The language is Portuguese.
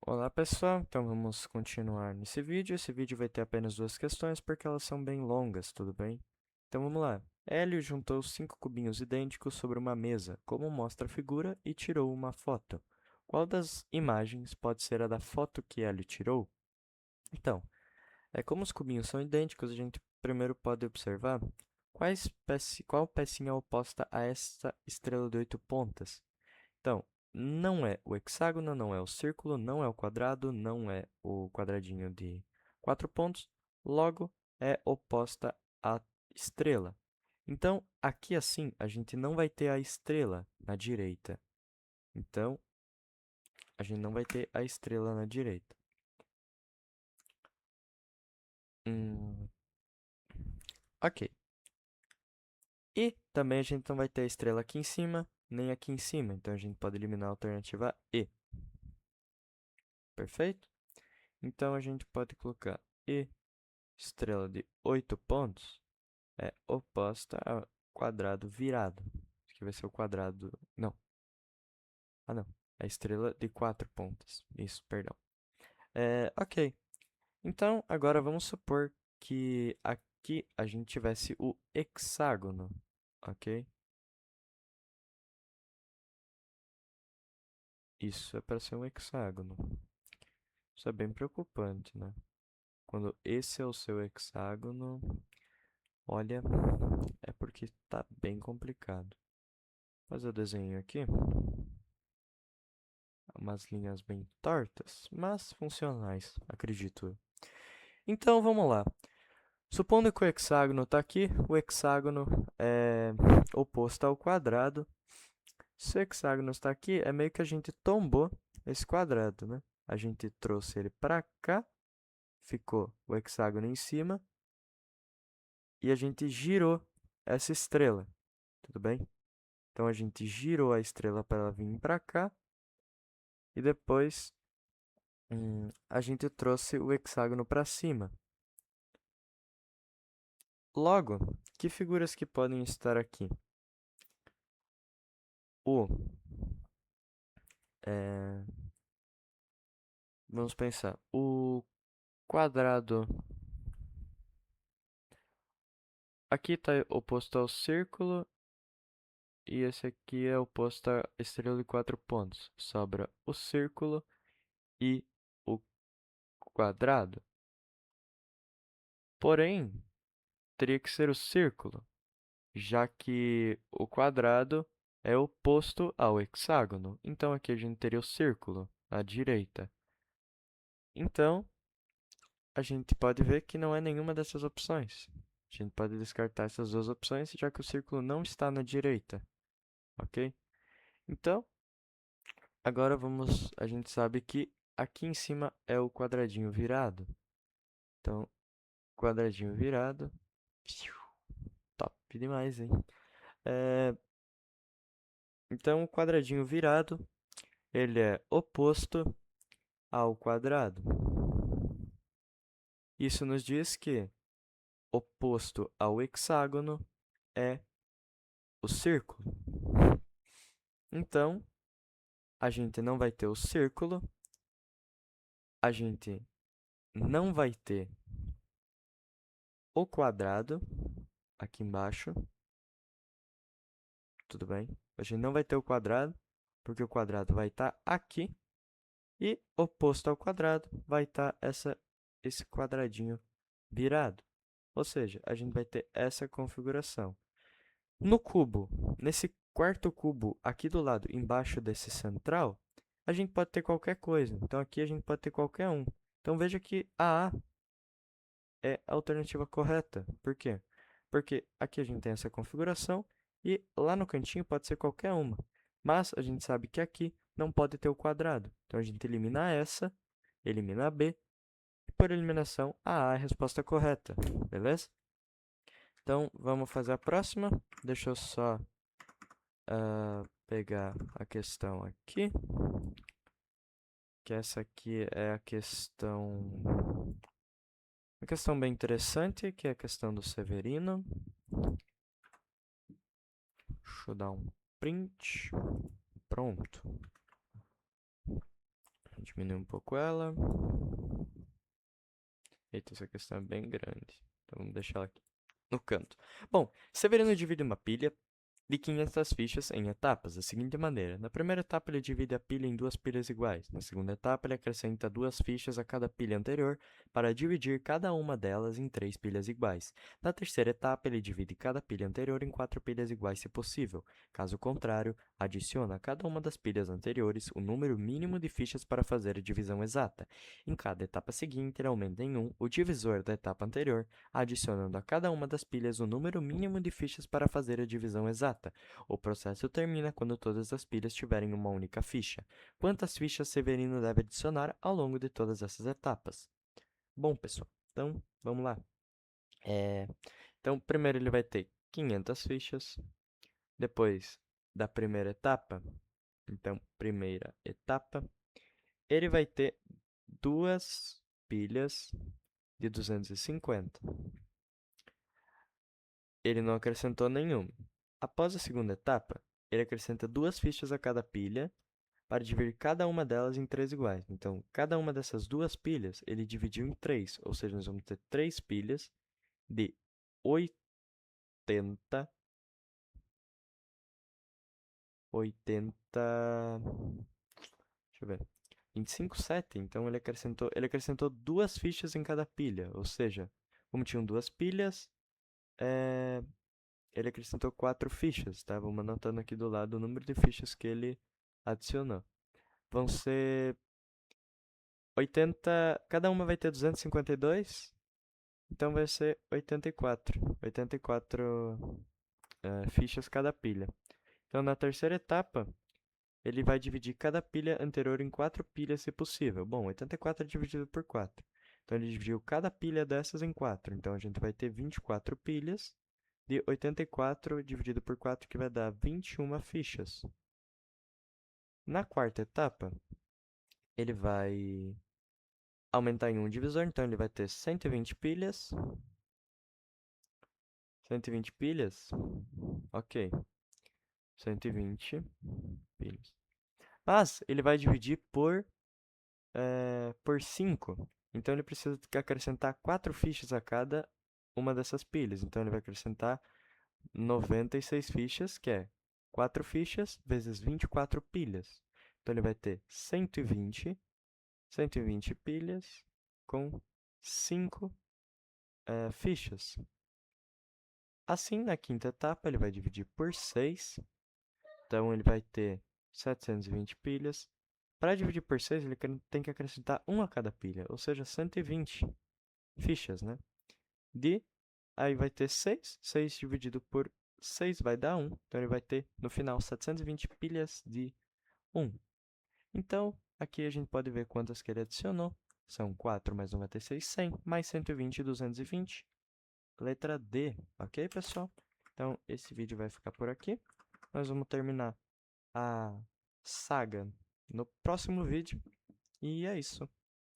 Olá pessoal, então vamos continuar nesse vídeo. Esse vídeo vai ter apenas duas questões porque elas são bem longas, tudo bem? Então vamos lá. Hélio juntou 5 cubinhos idênticos sobre uma mesa, como mostra a figura, e tirou uma foto. Qual das imagens pode ser a da foto que Hélio tirou? Então, como os cubinhos são idênticos, a gente primeiro pode observar qual pecinha é oposta a esta estrela de 8 pontas. Então, não é o hexágono, não é o círculo, não é o quadrado, não é o quadradinho de 4 pontos, logo é oposta à estrela. Então, aqui assim, a gente não vai ter a estrela na direita. Então, a gente não vai ter a estrela na direita. Ok. E também a gente não vai ter a estrela aqui em cima, nem aqui em cima. Então, a gente pode eliminar a alternativa E. Perfeito? Então, a gente pode colocar E, estrela de 8 pontos, é oposta ao quadrado virado. Aqui vai ser o quadrado... Não. Ah, não. A estrela de 4 pontas. Isso, perdão. Ok. Então, agora vamos supor que aqui a gente tivesse o hexágono, ok? Isso é para ser um hexágono. Isso é bem preocupante, né? Quando esse é o seu hexágono, olha, é porque tá bem complicado. Vou fazer o desenho aqui. Umas linhas bem tortas, mas funcionais, acredito eu. Então, vamos lá. Supondo que o hexágono está aqui, o hexágono é oposto ao quadrado. Se o hexágono está aqui, é meio que a gente tombou esse quadrado, né? A gente trouxe ele para cá, ficou o hexágono em cima, e a gente girou essa estrela, tudo bem? Então, a gente girou a estrela para ela vir para cá, e depois a gente trouxe o hexágono para cima. Logo, que figuras que podem estar aqui? O, é, vamos pensar, o quadrado aqui está oposto ao círculo e esse aqui é oposto à estrela de 4 pontos. Sobra o círculo e o quadrado. Porém, teria que ser o círculo, já que o quadrado é oposto ao hexágono. Então, aqui a gente teria o círculo à direita. Então, a gente pode ver que não é nenhuma dessas opções. A gente pode descartar essas duas opções, já que o círculo não está na direita, ok? Então, agora a gente sabe que aqui em cima é o quadradinho virado. Então, quadradinho virado, top demais, hein? É, então, o quadradinho virado, ele é oposto ao quadrado. Isso nos diz que oposto ao hexágono é o círculo. Então, a gente não vai ter o círculo, a gente não vai ter o quadrado aqui embaixo, tudo bem? A gente não vai ter o quadrado, porque o quadrado vai estar aqui, e oposto ao quadrado vai estar esse quadradinho virado. Ou seja, a gente vai ter essa configuração. No cubo, nesse quarto cubo aqui do lado, embaixo desse central, a gente pode ter qualquer coisa. Então, aqui a gente pode ter qualquer um. Então, veja que a é a alternativa correta. Por quê? Porque aqui a gente tem essa configuração e lá no cantinho pode ser qualquer uma. Mas a gente sabe que aqui não pode ter o quadrado. Então, a gente elimina essa, elimina a B, e por eliminação, a A é a resposta correta. Beleza? Então, vamos fazer a próxima. Deixa eu só pegar a questão aqui. Que essa aqui é a questão... Uma questão bem interessante, que é a questão do Severino. Deixa eu dar um print. Pronto. diminuir um pouco ela. Eita, essa questão é bem grande. Então vamos deixar ela aqui no canto. Bom, Severino divide uma pilha de 500 fichas em etapas, da seguinte maneira. Na primeira etapa, ele divide a pilha em duas pilhas iguais. Na segunda etapa, ele acrescenta duas fichas a cada pilha anterior para dividir cada uma delas em três pilhas iguais. Na terceira etapa, ele divide cada pilha anterior em quatro pilhas iguais, se possível. Caso contrário, adiciona a cada uma das pilhas anteriores o número mínimo de fichas para fazer a divisão exata. Em cada etapa seguinte, ele aumenta em 1 o divisor da etapa anterior, adicionando a cada uma das pilhas o número mínimo de fichas para fazer a divisão exata. O processo termina quando todas as pilhas tiverem uma única ficha. Quantas fichas Severino deve adicionar ao longo de todas essas etapas? Bom, pessoal, então vamos lá. Então, primeiro ele vai ter 500 fichas. Depois da primeira etapa, então, primeira etapa, ele vai ter duas pilhas de 250. Ele não acrescentou nenhuma. Após a segunda etapa, ele acrescenta duas fichas a cada pilha para dividir cada uma delas em três iguais. Então, cada uma dessas duas pilhas, ele dividiu em três, ou seja, nós vamos ter três pilhas de 80, deixa eu ver, 25, 7. Então, ele acrescentou duas fichas em cada pilha, ou seja, como tinham duas pilhas, ele acrescentou 4 fichas, tá? Vamos anotando aqui do lado o número de fichas que ele adicionou. Vão ser 80, cada uma vai ter 252, então vai ser 84. 84 fichas cada pilha. Então, na terceira etapa, ele vai dividir cada pilha anterior em 4 pilhas, se possível. Bom, 84 é dividido por 4. Então, ele dividiu cada pilha dessas em 4. Então, a gente vai ter 24 pilhas de 84 dividido por 4, que vai dar 21 fichas. Na quarta etapa, ele vai aumentar em um divisor, então ele vai ter 120 pilhas. 120 pilhas? Ok. 120 pilhas. Mas ele vai dividir por 5. Então ele precisa acrescentar 4 fichas a cada uma dessas pilhas. Então ele vai acrescentar 96 fichas, que é 4 fichas vezes 24 pilhas. Então ele vai ter 120 pilhas com 5 fichas. Assim, na quinta etapa, ele vai dividir por 6. Então, ele vai ter 720 pilhas. Para dividir por 6, ele tem que acrescentar 1 a cada pilha, ou seja, 120 fichas, né? Aí vai ter 6. 6 dividido por 6 vai dar 1. Então, ele vai ter, no final, 720 pilhas de 1. Então, aqui a gente pode ver quantas que ele adicionou. São 4 mais 1 vai ter 6, 100, mais 120, 220. Letra D, ok, pessoal? Então, esse vídeo vai ficar por aqui. Nós vamos terminar a saga no próximo vídeo. E é isso.